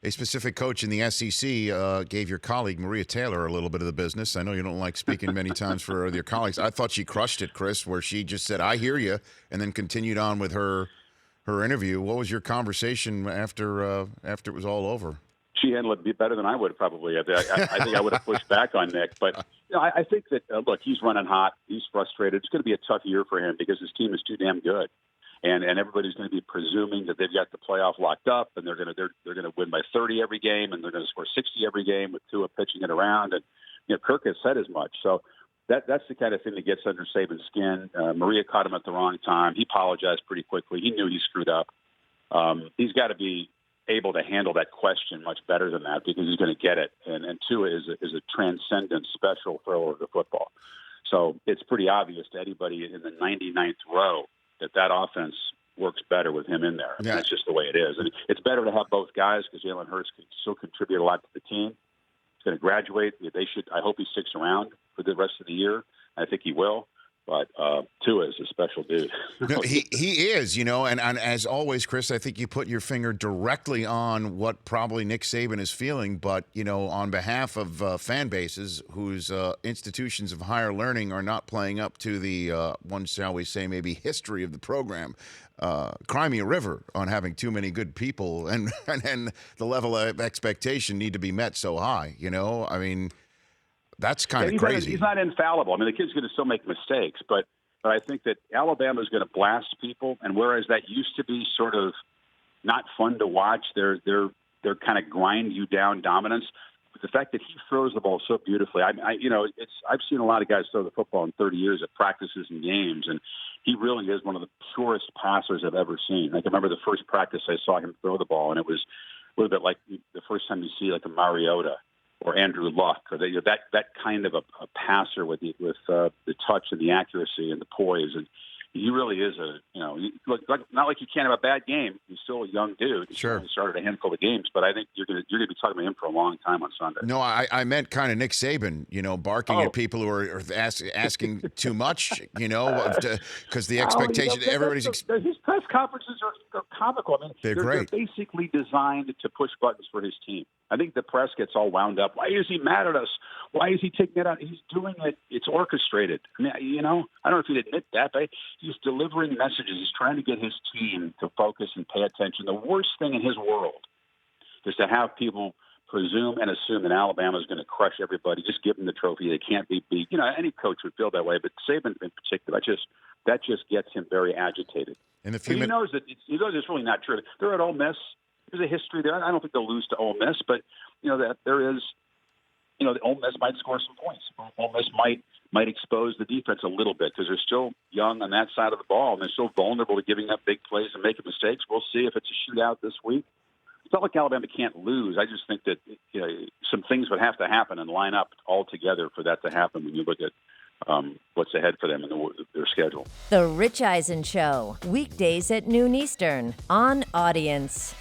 a specific coach in the SEC gave your colleague Maria Taylor a little bit of the business. I know you don't like speaking many times for your colleagues. I thought she crushed it, Chris, where she just said, "I hear you," and then continued on with her interview. What was your conversation after it was all over? She handled it better than I would probably. I think I would have pushed back on Nick. But I think that, look, he's running hot. He's frustrated. It's going to be a tough year for him because his team is too damn good. And everybody's going to be presuming that they've got the playoff locked up and they're going to win by 30 every game and they're going to score 60 every game with Tua pitching it around. And, Kirk has said as much. So that's the kind of thing that gets under Saban's skin. Maria caught him at the wrong time. He apologized pretty quickly. He knew he screwed up. He's got to be able to handle that question much better than that because he's going to get it. And Tua is a transcendent special thrower of the football. So it's pretty obvious to anybody in the 99th row that offense works better with him in there. Yeah. That's just the way it is. And it's better to have both guys because Jalen Hurts can still contribute a lot to the team. He's going to graduate. I hope he sticks around for the rest of the year. I think he will. But Tua is a special dude. No, he is, and as always, Chris, I think you put your finger directly on what probably Nick Saban is feeling. But, on behalf of fan bases whose institutions of higher learning are not playing up to the, one shall we say, maybe history of the program, cry me a river on having too many good people and the level of expectation need to be met so high, I mean – that's kind of crazy. He's not infallible. I mean, the kid's going to still make mistakes, but I think that Alabama is going to blast people, and whereas that used to be sort of not fun to watch, their kind of grind you down dominance. But the fact that he throws the ball so beautifully, I've seen a lot of guys throw the football in 30 years at practices and games, and he really is one of the purest passers I've ever seen. I can remember the first practice I saw him throw the ball, and it was a little bit like the first time you see like a Mariota or Andrew Luck, or that kind of a passer with the touch and the accuracy and the poise, and he really is not like he can't have a bad game. He's still a young dude. Sure, he started a handful of games, but I think you're going to be talking about him for a long time on Sunday. No, I meant kind of Nick Saban, barking at people who are asking too much, because the expectation everybody's. His press conferences are comical. I mean, they're great. They're basically designed to push buttons for his team. I think the press gets all wound up. Why is he mad at us? Why is he taking it out? He's doing it. It's orchestrated. I mean, I don't know if he'd admit that, but he's delivering messages. He's trying to get his team to focus and pay attention. The worst thing in his world is to have people presume and assume that Alabama is going to crush everybody. Just give them the trophy. They can't be beat. Any coach would feel that way, but Saban in particular, that just gets him very agitated. And he knows that it's really not true. They're at Ole Miss. There's a history there. I don't think they'll lose to Ole Miss, but that there is, the Ole Miss might score some points. Ole Miss might expose the defense a little bit because they're still young on that side of the ball and they're still vulnerable to giving up big plays and making mistakes. We'll see if it's a shootout this week. It's not like Alabama can't lose. I just think that some things would have to happen and line up all together for that to happen when you look at what's ahead for them in their schedule. The Rich Eisen Show, weekdays at noon Eastern on Audience.